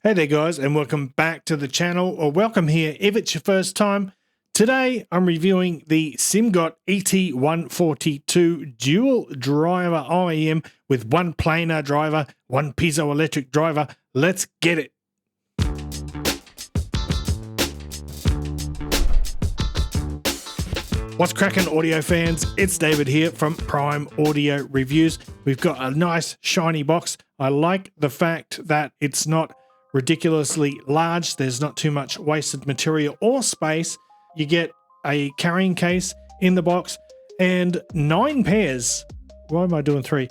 Hey there guys, and welcome back to the channel, or welcome here if it's your first time. Today I'm reviewing the Simgot ET142 dual driver IEM with one planar driver, one piezoelectric driver. Let's get it. What's cracking, audio fans? It's David here from Prime Audio Reviews. We've got a nice shiny box. I like the fact that it's not ridiculously large. There's not too much wasted material or space. You get a carrying case in the box and 9 pairs. Why am I doing 3?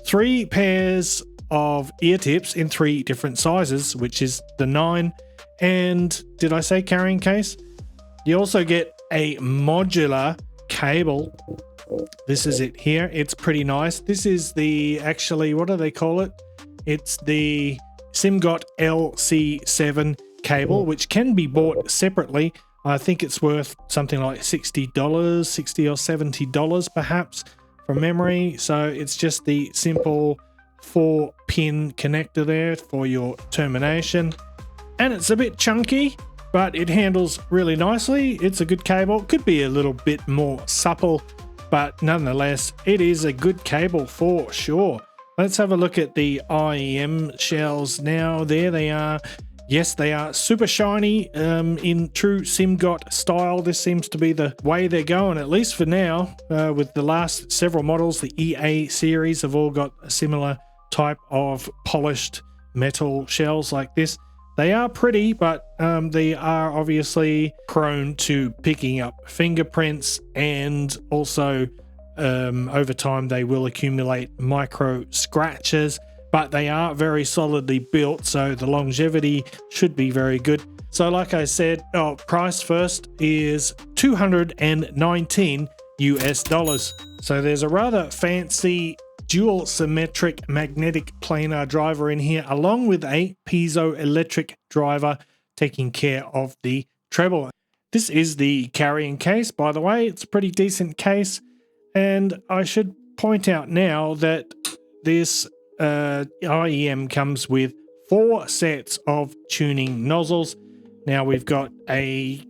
3 pairs of ear tips in 3 different sizes, which is the 9. And did I say carrying case? You also get a modular cable. This is it here. It's pretty nice. This is the, actually, what do they call it? It's the Simgot LC7 cable, which can be bought separately. I think it's worth something like $60, $60 or $70 perhaps from memory. So it's just the simple 4-pin connector there for your termination. And it's a bit chunky, but it handles really nicely. It's a good cable. Could be a little bit more supple, but nonetheless, it is a good cable for sure. Let's have a look at the IEM shells now. There they are. Yes, they are super shiny in true Simgot style. This seems to be the way they're going, at least for now. With the last several models, the EA series have all got a similar type of polished metal shells like this. They are pretty, but they are obviously prone to picking up fingerprints, and also over time they will accumulate micro scratches, but they are very solidly built, so the longevity should be very good. So like I said, price first is $219 US. So there's a rather fancy dual symmetric magnetic planar driver in here, along with a piezoelectric driver taking care of the treble. This is the carrying case, by the way. It's a pretty decent case. And I should point out now that this IEM comes with 4 sets of tuning nozzles. Now we've got a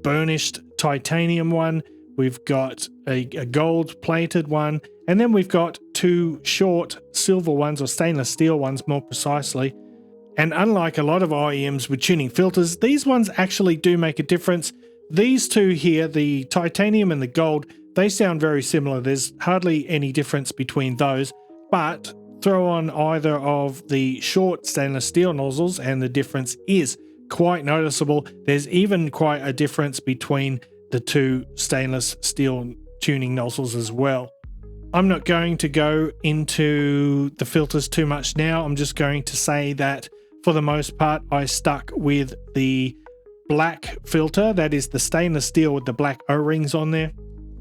burnished titanium one, we've got a gold plated one, and then we've got 2 short silver ones, or stainless steel ones more precisely. And unlike a lot of IEMs with tuning filters, these ones actually do make a difference. These 2 here, the titanium and the gold, they sound very similar. There's hardly any difference between those, but throw on either of the short stainless steel nozzles and the difference is quite noticeable. There's even quite a difference between the 2 stainless steel tuning nozzles as well. I'm not going to go into the filters too much now. I'm just going to say that for the most part, I stuck with the black filter. That is the stainless steel with the black O-rings on there,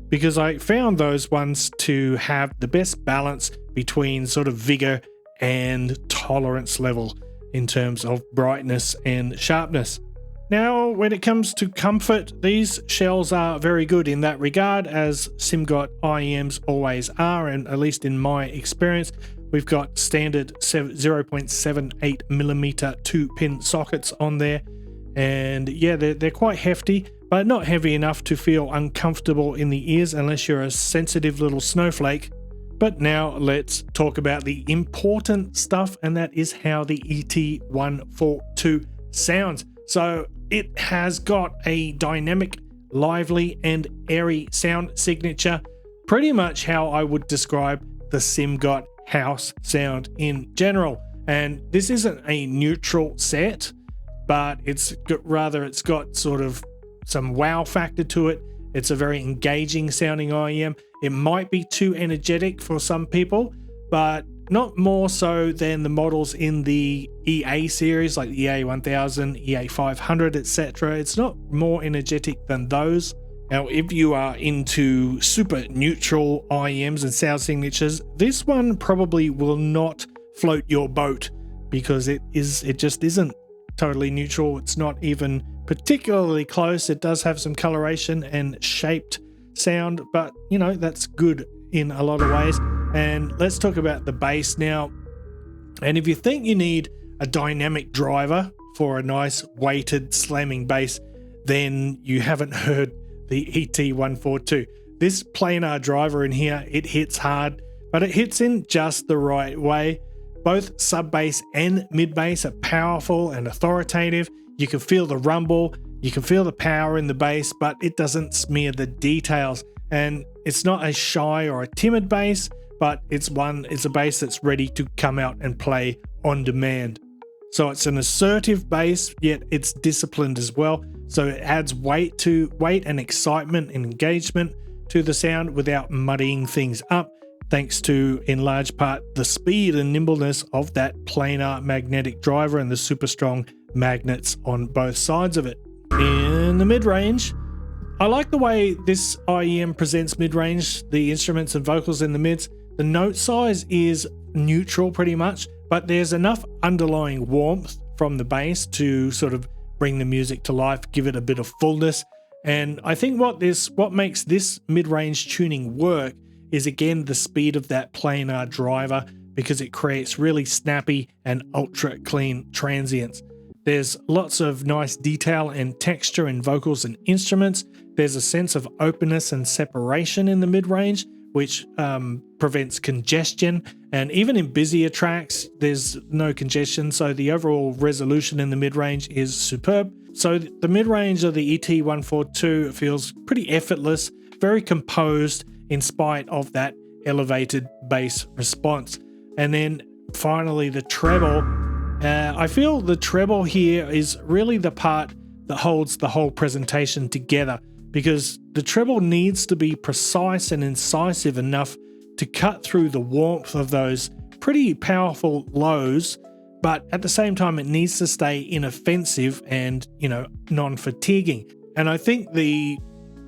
because I found those ones to have the best balance between sort of vigor and tolerance level in terms of brightness and sharpness. Now, when it comes to comfort, these shells are very good in that regard, as Simgot IEMs always are, and at least in my experience. We've got standard 0.78mm 2-pin sockets on there, and yeah, they're quite hefty, but not heavy enough to feel uncomfortable in the ears unless you're a sensitive little snowflake. But now let's talk about the important stuff, and that is how the ET142 sounds. So it has got a dynamic, lively, and airy sound signature, pretty much how I would describe the Simgot house sound in general. And this isn't a neutral set, but it's got sort of some wow factor to it. It's a very engaging sounding IEM. It might be too energetic for some people, but not more so than the models in the EA series, like the EA1000, EA500, etc. It's not more energetic than those. Now, if you are into super neutral IEMs and sound signatures, this one probably will not float your boat, because it just isn't totally neutral. It's not even particularly close. It does have some coloration and shaped sound, but you know, that's good in a lot of ways. And let's talk about the bass now. And if you think you need a dynamic driver for a nice weighted slamming bass, then you haven't heard the ET142. This planar driver in here, it hits hard, but it hits in just the right way. Both sub bass and mid bass are powerful and authoritative. You can feel the rumble, you can feel the power in the bass, but it doesn't smear the details. And it's not a shy or a timid bass, but it's a bass that's ready to come out and play on demand. So it's an assertive bass, yet it's disciplined as well. So it adds weight and excitement and engagement to the sound without muddying things up, thanks to, in large part, the speed and nimbleness of that planar magnetic driver and the super strong magnets on both sides of it. In the mid-range, I like the way this IEM presents mid-range, the instruments and vocals in the mids. The note size is neutral pretty much, but there's enough underlying warmth from the bass to sort of bring the music to life, give it a bit of fullness. And I think what makes this mid-range tuning work is, again, the speed of that planar driver, because it creates really snappy and ultra clean transients. There's lots of nice detail and texture in vocals and instruments. There's a sense of openness and separation in the mid-range, which prevents congestion. And even in busier tracks, there's no congestion. So the overall resolution in the mid-range is superb. So the mid-range of the ET142 feels pretty effortless, very composed in spite of that elevated bass response. And then finally, the treble. I feel the treble here is really the part that holds the whole presentation together, because the treble needs to be precise and incisive enough to cut through the warmth of those pretty powerful lows, but at the same time it needs to stay inoffensive and, non-fatiguing. And I think the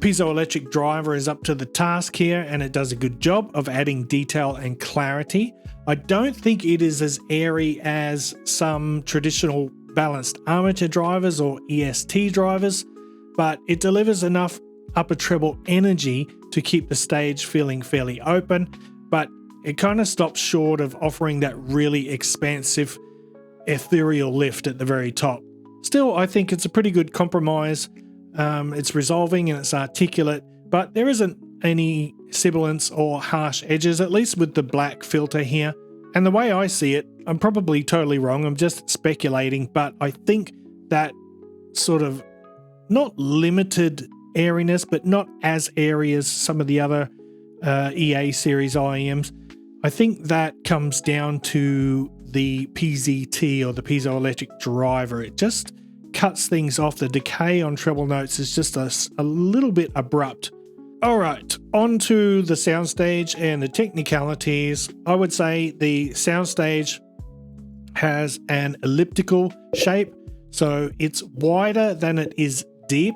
piezoelectric driver is up to the task here, and it does a good job of adding detail and clarity. I don't think it is as airy as some traditional balanced armature drivers or EST drivers, but it delivers enough upper treble energy to keep the stage feeling fairly open, but it kind of stops short of offering that really expansive ethereal lift at the very top. Still, I think it's a pretty good compromise. It's resolving and it's articulate, but there isn't any sibilance or harsh edges, at least with the black filter here. And the way I see it, I'm probably totally wrong, I'm just speculating, but I think that sort of not limited airiness, but not as airy as some of the other EA series IEMs, I think that comes down to the PZT, or the piezoelectric driver. It just cuts things off. The decay on treble notes is just a little bit abrupt. All right, on to the soundstage and the technicalities. I would say the soundstage has an elliptical shape, so it's wider than it is deep.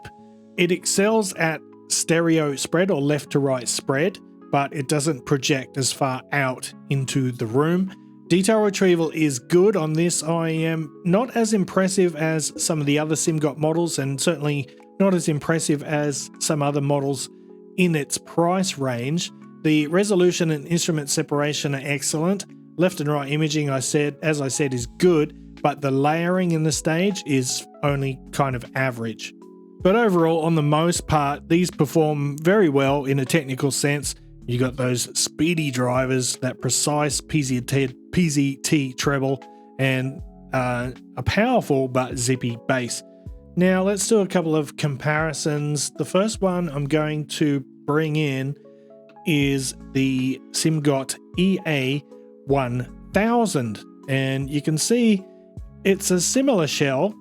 It excels at stereo spread, or left to right spread, but it doesn't project as far out into the room. Detail retrieval is good on this IEM, not as impressive as some of the other Simgot models, and certainly not as impressive as some other models in its price range. The resolution and instrument separation are excellent. Left and right imaging, as I said, is good, but the layering in the stage is only kind of average. But overall, on the most part, these perform very well in a technical sense. You got those speedy drivers, that precise PZT treble, and a powerful but zippy bass. Now let's do a couple of comparisons. The first one I'm going to bring in is the Simgot EA1000, and you can see it's a similar shell,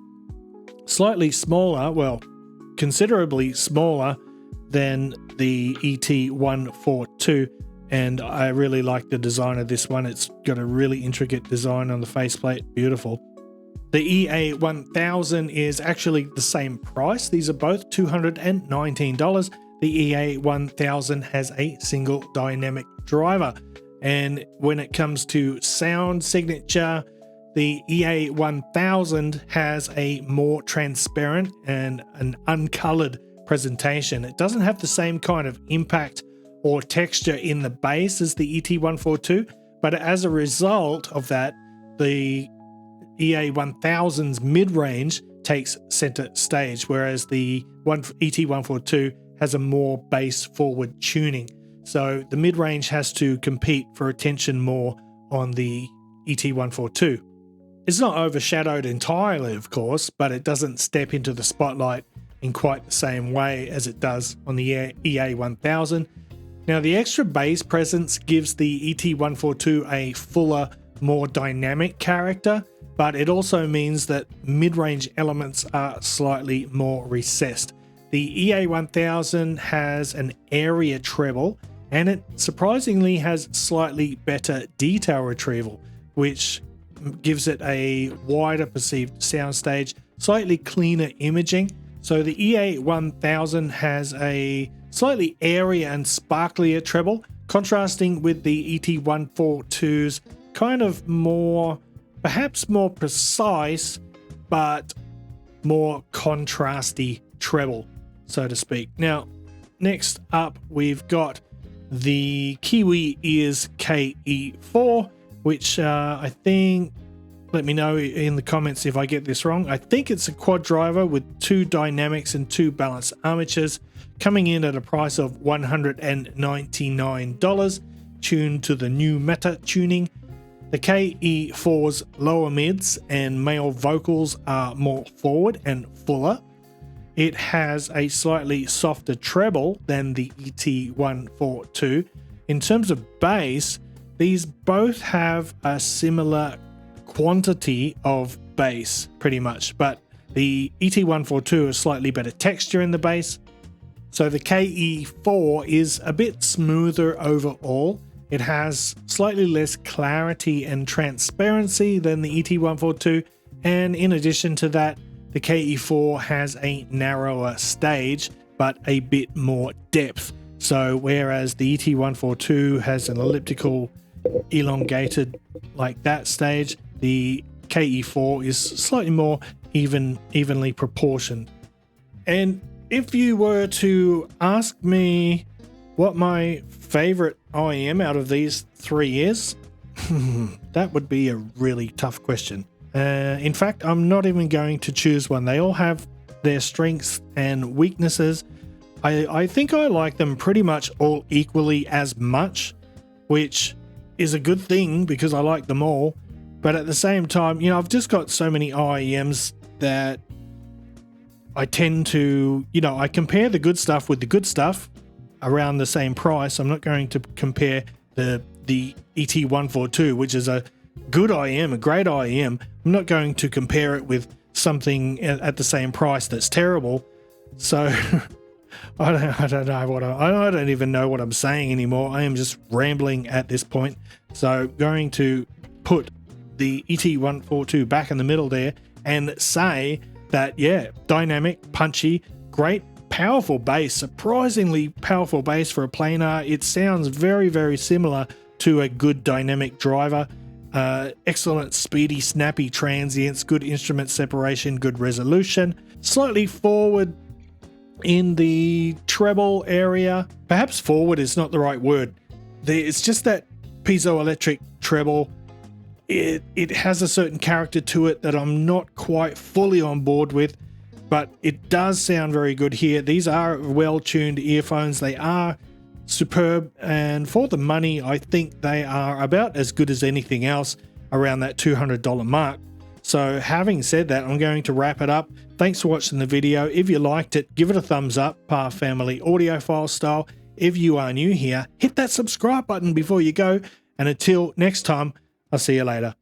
slightly smaller, well, considerably smaller than the ET142, and I really like the design of this one. It's got a really intricate design on the faceplate, beautiful. The EA1000 is actually the same price. These are both $219. The EA1000 has a single dynamic driver, and when it comes to sound signature, the EA1000 has a more transparent and an uncolored presentation. It doesn't have the same kind of impact or texture in the bass as the ET142, but as a result of that, the EA1000's mid-range takes center stage, whereas the ET142 has a more bass forward tuning. So the mid-range has to compete for attention more on the ET142. It's not overshadowed entirely, of course, but it doesn't step into the spotlight in quite the same way as it does on the EA1000. Now, the extra bass presence gives the ET142 a fuller, more dynamic character, but it also means that mid-range elements are slightly more recessed. The EA1000 has an area treble, and it surprisingly has slightly better detail retrieval, which gives it a wider perceived soundstage, slightly cleaner imaging. So the EA1000 has a slightly airier and sparklier treble, contrasting with the ET142's kind of more, perhaps more precise, but more contrasty treble, so to speak. Now, next up, we've got the Kiwi Ears KE4, which I think, let me know in the comments if I get this wrong. I think it's a quad driver with 2 dynamics and 2 balanced armatures, coming in at a price of $199, tuned to the new Meta tuning. The KE4's lower mids and male vocals are more forward and fuller. It has a slightly softer treble than the ET142. In terms of bass, these both have a similar quantity of bass, pretty much, but the ET142 has slightly better texture in the bass. So the KE4 is a bit smoother overall. It has slightly less clarity and transparency than the ET142, and in addition to that, the KE4 has a narrower stage, but a bit more depth. So whereas the ET142 has an elliptical, elongated like that stage, the KE4 is slightly more evenly proportioned. And if you were to ask me what my favorite IEM out of these 3 is, that would be a really tough question. In fact, I'm not even going to choose one. They all have their strengths and weaknesses. I think I like them pretty much all equally as much, which is a good thing because I like them all. But at the same time, you know, I've just got so many IEMs that I tend to, you know, I compare the good stuff with the good stuff around the same price. I'm not going to compare the ET142, which is a good IEM, a great IEM. I'm not going to compare it with something at the same price that's terrible. So I don't even know what I'm saying anymore. I am just rambling at this point. So going to put the ET142 back in the middle there and say that, yeah, dynamic, punchy, great, powerful bass, surprisingly powerful bass for a planar. It sounds very, very similar to a good dynamic driver. Excellent speedy, snappy transients, good instrument separation, good resolution. Slightly forward in the treble area. Perhaps forward is not the right word. It's just that piezoelectric treble. It has a certain character to it that I'm not quite fully on board with, but it does sound very good here. These are well-tuned earphones. They are superb, and for the money, I think they are about as good as anything else around that $200 mark. So having said that, I'm going to wrap it up. Thanks for watching the video. If you liked it, give it a thumbs up, Par Family Audiophile style. If you are new here, hit that subscribe button before you go. And until next time, I'll see you later.